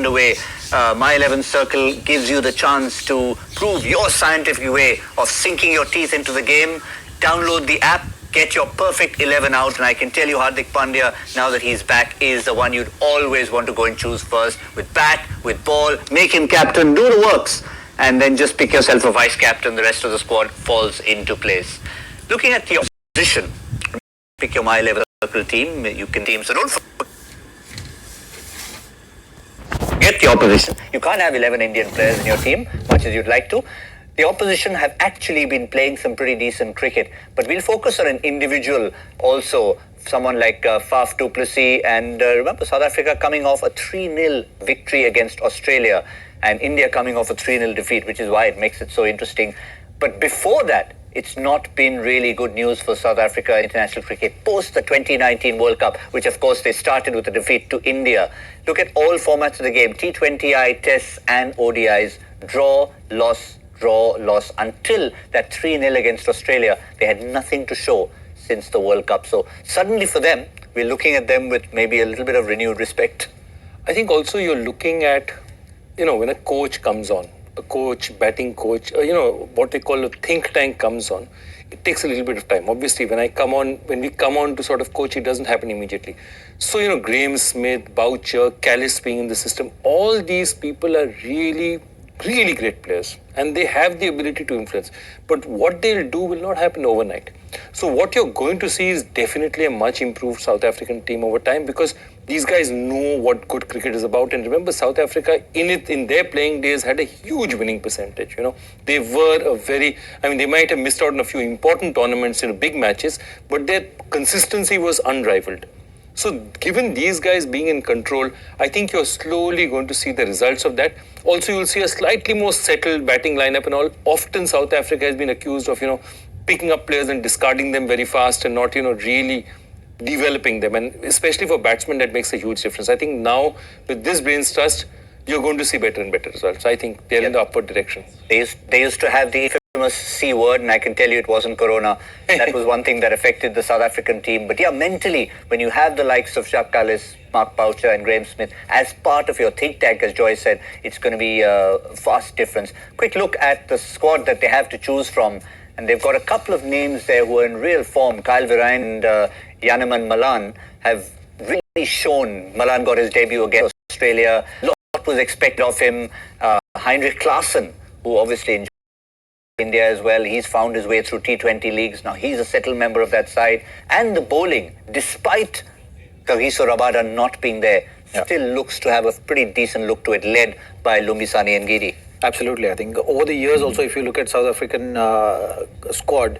underway. My 11 Circle gives you the chance to prove your scientific way of sinking your teeth into the game. Download the app, get your perfect 11 out, and I can tell you Hardik Pandya, now that he's back, is the one you'd always want to go and choose first. With bat, with ball, make him captain, do the works, and then just pick yourself a vice-captain. The rest of the squad falls into place. Looking at your position, pick your My 11 Circle team. You can team, so don't forget the opposition. You can't have 11 Indian players in your team, much as you'd like to. The opposition have actually been playing some pretty decent cricket, but we'll focus on an individual also, someone like Faf du Plessis, and remember South Africa coming off a 3-0 victory against Australia, and India coming off a 3-0 defeat, which is why it makes it so interesting. But before that, it's not been really good news for South Africa international cricket post the 2019 World Cup, which of course they started with a defeat to India. Look at all formats of the game, T20I, Tests and ODIs, draw, loss, until that 3-0 against Australia. They had nothing to show since the World Cup. So suddenly for them, we're looking at them with maybe a little bit of renewed respect. I think also you're looking at, when a coach comes on, a coach, batting coach, what they call a think tank comes on, it takes a little bit of time. Obviously, when we come on to sort of coach, it doesn't happen immediately. So, Graham Smith, Boucher, Callis being in the system, all these people are really great players, and they have the ability to influence. But what they'll do will not happen overnight. So what you're going to see is definitely a much improved South African team over time, because these guys know what good cricket is about. And remember, South Africa in their playing days had a huge winning percentage. They were they might have missed out on a few important tournaments, big matches, but their consistency was unrivaled. So given these guys being in control, I think you're slowly going to see the results of that. Also, you'll see a slightly more settled batting lineup and all. Often South Africa has been accused of, picking up players and discarding them very fast and not, really developing them. And especially for batsmen, that makes a huge difference. I think now with this brains trust, you're going to see better and better results. I think they're in the upward direction. They used to have the famous C word, and I can tell you it wasn't corona. That was one thing that affected the South African team. But mentally, when you have the likes of Jacques Kallis, Mark Boucher and Graham Smith as part of your think tank, as Joy said, it's going to be a vast difference. Quick look at the squad that they have to choose from, and they've got a couple of names there who are in real form. Kyle Verreynne and Janneman Malan have really shown. Malan got his debut against Australia. A lot was expected of him. Heinrich Klaassen, who obviously enjoyed India as well. He's found his way through T20 leagues. Now he's a settled member of that side. And the bowling, despite Kagiso Rabada not being there, still looks to have a pretty decent look to it, led by Lumbisani and Giri. Absolutely. I think over the years also, if you look at South African squad,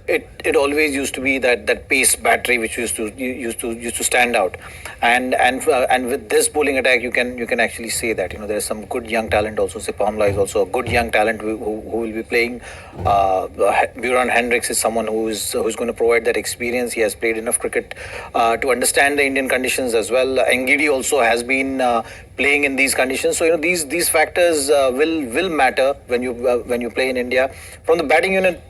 it always used to be that pace battery which used to stand out, and with this bowling attack you can actually say that there's some good young talent also. Sipamla is also a good young talent who will be playing. Buran Hendricks is someone who's going to provide that experience. He has played enough cricket to understand the Indian conditions as well. Ngidi also has been playing in these conditions. So these factors will matter when you play in India. From the batting unit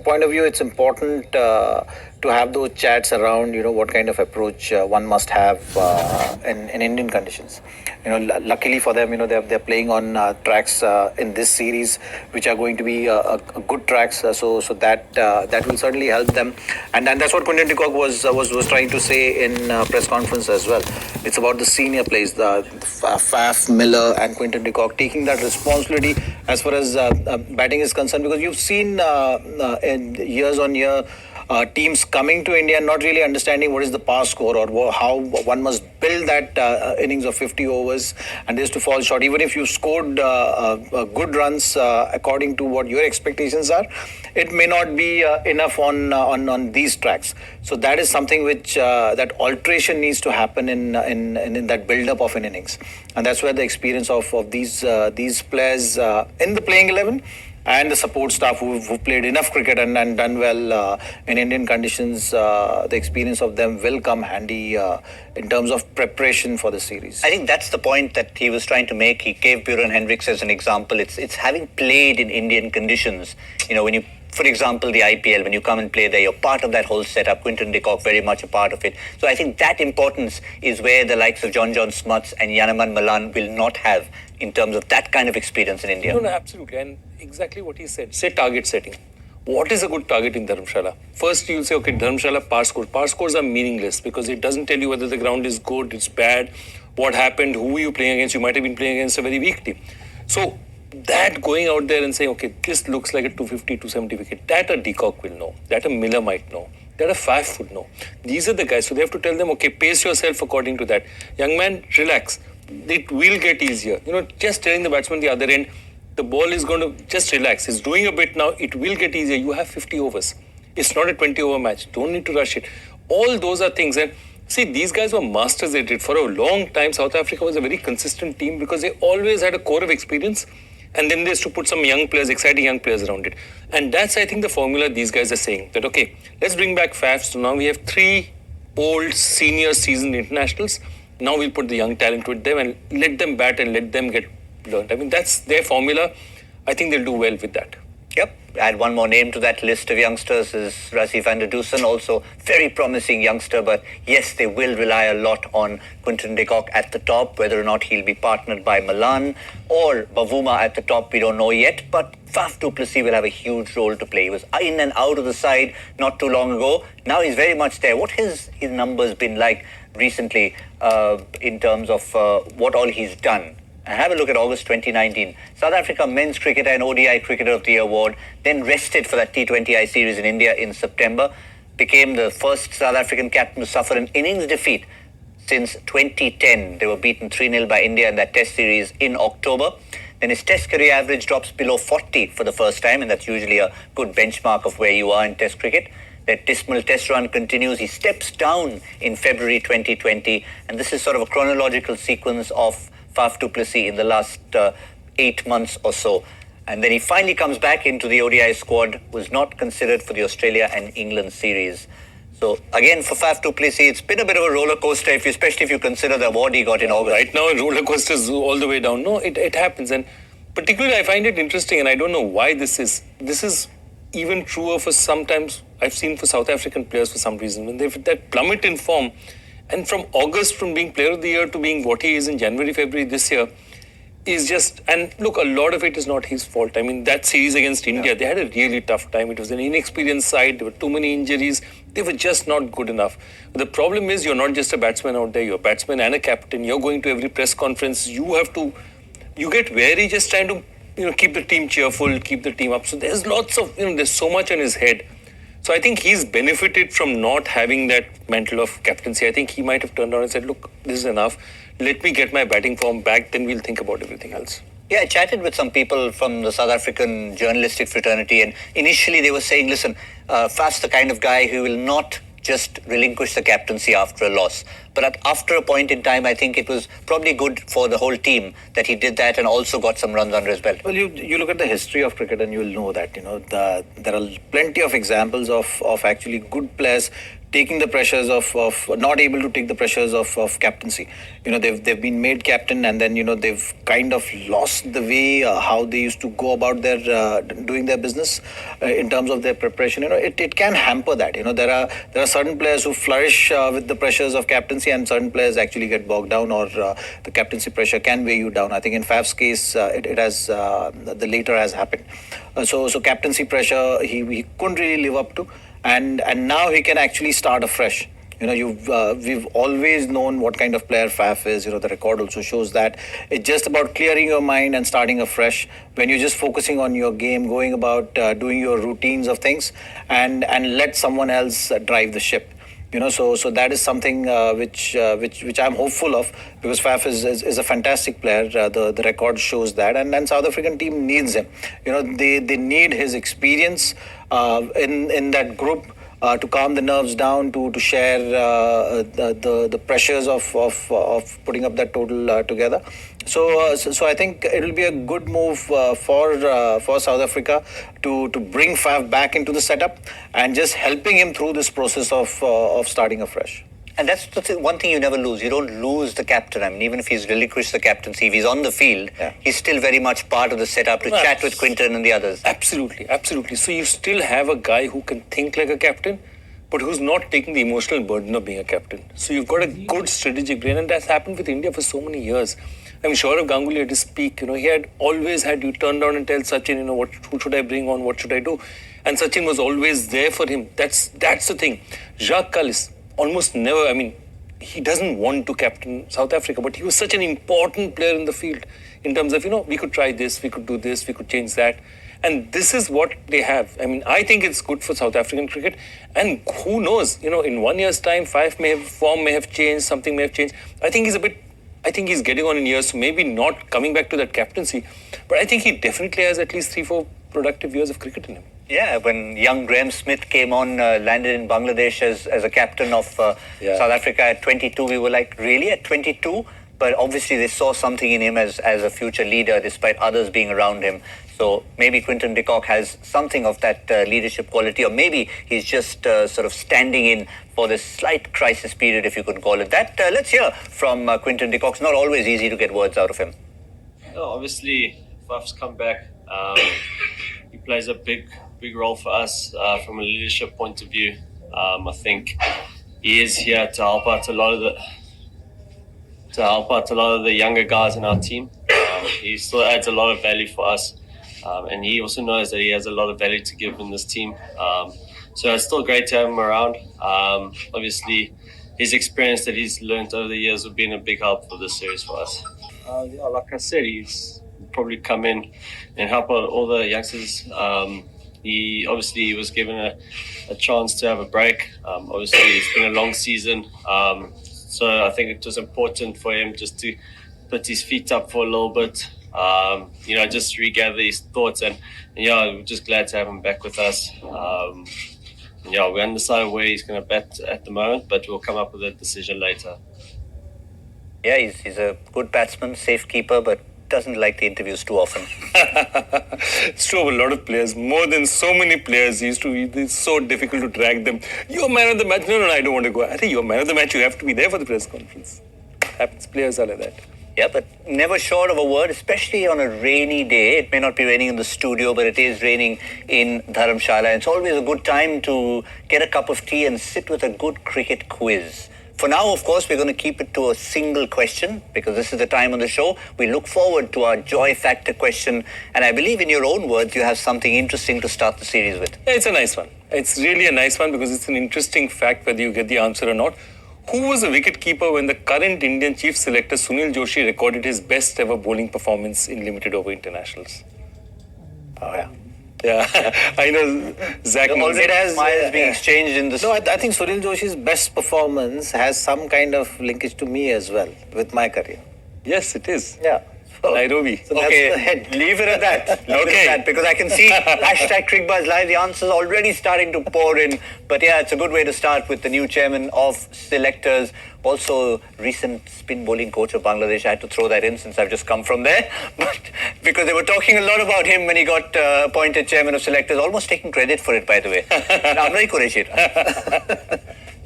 point of view, it's important to have those chats around what kind of approach one must have in Indian conditions. Luckily for them, they're playing on tracks in this series which are going to be a good tracks. So that will certainly help them. And that's what Quinton de Kock was trying to say in press conference as well. It's about the senior players, the Faf, Miller and Quinton de Kock taking that responsibility as far as batting is concerned, because you've seen in years on year teams coming to India not really understanding what is the pass score or how one must build that innings of 50 overs, and they used to fall short. Even if you scored good runs according to what your expectations are, it may not be enough on these tracks. So that is something which that alteration needs to happen in that build up of an innings, and that's where the experience of these players in the playing 11 and the support staff who played enough cricket and done well in Indian conditions, the experience of them will come handy in terms of preparation for the series. I think that's the point that he was trying to make. He gave Buran Hendricks as an example. It's having played in Indian conditions. When you for example, the IPL, when you come and play there, you're part of that whole setup. Quinton de Kock, very much a part of it. So I think that importance is where the likes of John Smuts and Yanaman Malan will not have in terms of that kind of experience in India. No, absolutely. And exactly what he said. Say target setting. What is a good target in Dharamshala? First, you'll say, okay, Dharamshala par score. Par scores are meaningless because it doesn't tell you whether the ground is good, it's bad, what happened, who are you playing against. You might have been playing against a very weak team. So that going out there and saying, okay, this looks like a 250, 270 wicket, that a de Kock will know, that a Miller might know, that a Faf would know. These are the guys. So they have to tell them, okay, pace yourself according to that. Young man, relax. It will get easier. Just telling the batsman the other end, the ball is going to just relax. It's doing a bit now. It will get easier. You have 50 overs. It's not a 20-over match. Don't need to rush it. All those are things. And see, these guys were masters at it. For a long time, South Africa was a very consistent team because they always had a core of experience. And then they used to put some young players, exciting young players around it. And that's, I think, the formula these guys are saying. That, okay, let's bring back Faf. So now we have 3 old, senior, seasoned internationals. Now we'll put the young talent with them and let them bat and let them get learned. I mean, that's their formula. I think they'll do well with that. Yep. Add one more name to that list of youngsters is Rassie van der Dusen, also very promising youngster. But yes, they will rely a lot on Quinton de Kock at the top. Whether or not he'll be partnered by Malan or Bavuma at the top, we don't know yet. But Faf du Plessis will have a huge role to play. He was in and out of the side not too long ago. Now he's very much there. What has his numbers been like recently in terms of what all he's done? And have a look at August 2019. South Africa Men's Cricketer and ODI Cricketer of the Year award, then rested for that T20I series in India in September, became the first South African captain to suffer an innings defeat since 2010. They were beaten 3-0 by India in that test series in October. Then his test career average drops below 40 for the first time, and that's usually a good benchmark of where you are in test cricket. That dismal test run continues. He steps down in February 2020, and this is sort of a chronological sequence of Faf du Plessis in the last 8 months or so. And then he finally comes back into the ODI squad, was not considered for the Australia and England series. So again, for Faf du Plessis, it's been a bit of a roller coaster, especially if you consider the award he got in August. Right now, roller coasters all the way down. No, it happens. And particularly, I find it interesting, and I don't know why this is. This is even truer for sometimes, I've seen for South African players for some reason. When they've that plummet in form, and from August, from being player of the year to being what he is in January, February this year, is just, and look, a lot of it is not his fault. I mean, that series against India, they had a really tough time. It was an inexperienced side. There were too many injuries. They were just not good enough. But the problem is you're not just a batsman out there. You're a batsman and a captain. You're going to every press conference. You get wary just trying to, keep the team cheerful, keep the team up. So there's lots of, there's so much on his head. So I think he's benefited from not having that mantle of captaincy. I think he might have turned around and said, look, this is enough. Let me get my batting form back, then we'll think about everything else. Yeah, I chatted with some people from the South African journalistic fraternity, and initially they were saying, listen, Faf's the kind of guy who will not just relinquish the captaincy after a loss. But after a point in time, I think it was probably good for the whole team that he did that and also got some runs under his belt. Well, you look at the history of cricket and you'll know that, there are plenty of examples of actually good players taking the pressures of not able to take the pressures of captaincy. They've been made captain, and then they've kind of lost the way how they used to go about their doing their business in terms of their preparation. It can hamper that. There are certain players who flourish with the pressures of captaincy, and certain players actually get bogged down, or the captaincy pressure can weigh you down. I think in Faf's case, it has the later has happened. So captaincy pressure he couldn't really live up to. And now he can actually start afresh. We've always known what kind of player Faf is. The record also shows that. It's just about clearing your mind and starting afresh. When you're just focusing on your game, going about doing your routines of things, and let someone else drive the ship. So that is something which I'm hopeful of, because Faf is a fantastic player. The record shows that, and South African team needs him. They need his experience in that group to calm the nerves down, to share the pressures of putting up that total together. So I think it will be a good move for South Africa to bring Faf back into the setup and just helping him through this process of starting afresh. And that's one thing you never lose. You don't lose the captain. I mean, even if he's relinquished the captaincy, if he's on the field, he's still very much part of the setup to chat with Quinton and the others. Absolutely, absolutely. So you still have a guy who can think like a captain, but who's not taking the emotional burden of being a captain. So you've got a good strategic brain, and that's happened with India for so many years. I mean, Saurav Ganguly at his peak, he had always had you turn down and tell Sachin, who should I bring on, what should I do? And Sachin was always there for him. That's the thing. Jacques Kallis almost never, he doesn't want to captain South Africa, but he was such an important player in the field in terms of, we could try this, we could do this, we could change that. And this is what they have. I think it's good for South African cricket. And who knows, in 1 year's time, form may have changed, something may have changed. I think he's getting on in years, so maybe not coming back to that captaincy. But I think he definitely has at least 3-4 productive years of cricket in him. Yeah, when young Graham Smith came on, landed in Bangladesh as a captain of South Africa at 22, we were like, really, at 22? But obviously they saw something in him as a future leader, despite others being around him. So maybe Quinton de Kock has something of that leadership quality, or maybe he's just sort of standing in for this slight crisis period, if you could call it that. Let's hear from Quinton de Kock. It's not always easy to get words out of him. Obviously, Faf's come back. He plays a big role for us from a leadership point of view. I think he is here to help out a lot of the younger guys in our team. He still adds a lot of value for us, and he also knows that he has a lot of value to give in this team. So it's still great to have him around. Obviously, his experience that he's learned over the years have been a big help for this series for us. Like I said, he's probably come in and help out all the youngsters. He was given a chance to have a break. Obviously, it's been a long season. So I think it was important for him just to put his feet up for a little bit, just regather his thoughts. And we're just glad to have him back with us. We're undecided where he's going to bat at the moment, but we'll come up with a decision later. Yeah, he's a good batsman, safe keeper, but doesn't like the interviews too often. It's true of a lot of players. More than so many players it's so difficult to drag them. You're man of the match. No, I don't want to go. I think you're man of the match. You have to be there for the press conference. Happens. Players are like that. Yeah, but never short of a word, especially on a rainy day. It may not be raining in the studio, but it is raining in Dharamshala. It's always a good time to get a cup of tea and sit with a good cricket quiz. For now, of course, we're going to keep it to a single question because this is the time on the show. We look forward to our joy factor question. And I believe in your own words, you have something interesting to start the series with. It's a nice one. It's really a nice one because it's an interesting fact whether you get the answer or not. Who was the wicketkeeper when the current Indian chief selector Sunil Joshi recorded his best ever bowling performance in limited over internationals? Oh, yeah. Yeah, I know Zach knows. Already has smiles being exchanged in this. No, I think Sunil Joshi's best performance has some kind of linkage to me as well with my career. Yes, it is. Yeah. Nairobi. So that's the head. Leave it at that. Okay. Because I can see hashtag Cricbuzz Live, the answers already starting to pour in. But yeah, it's a good way to start with the new chairman of selectors. Also, recent spin bowling coach of Bangladesh. I had to throw that in since I've just come from there. But because they were talking a lot about him when he got appointed chairman of selectors, almost taking credit for it, by the way.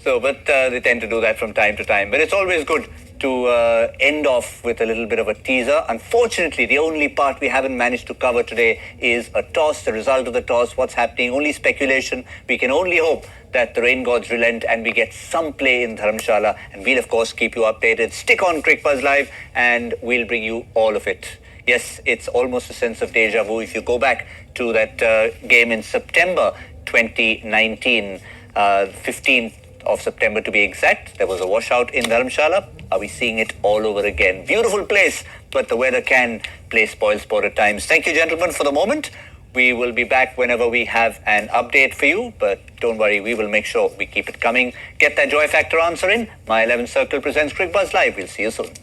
So, but they tend to do that from time to time. But it's always good to end off with a little bit of a teaser. Unfortunately, the only part we haven't managed to cover today is a toss, the result of the toss, what's happening, only speculation. We can only hope that the rain gods relent and we get some play in Dharamshala. And we'll, of course, keep you updated. Stick on Cricbuzz Live and we'll bring you all of it. Yes, it's almost a sense of deja vu. If you go back to that game in September 2019, 15th of September to be exact, there was a washout in Dharamshala. Are we seeing it all over again? Beautiful place, but the weather can play spoilsport at times. Thank you, gentlemen, for the moment. We will be back whenever we have an update for you, but don't worry, we will make sure we keep it coming. Get that joy factor answer in. My 11 Circle presents Cricbuzz Live. We'll see you soon.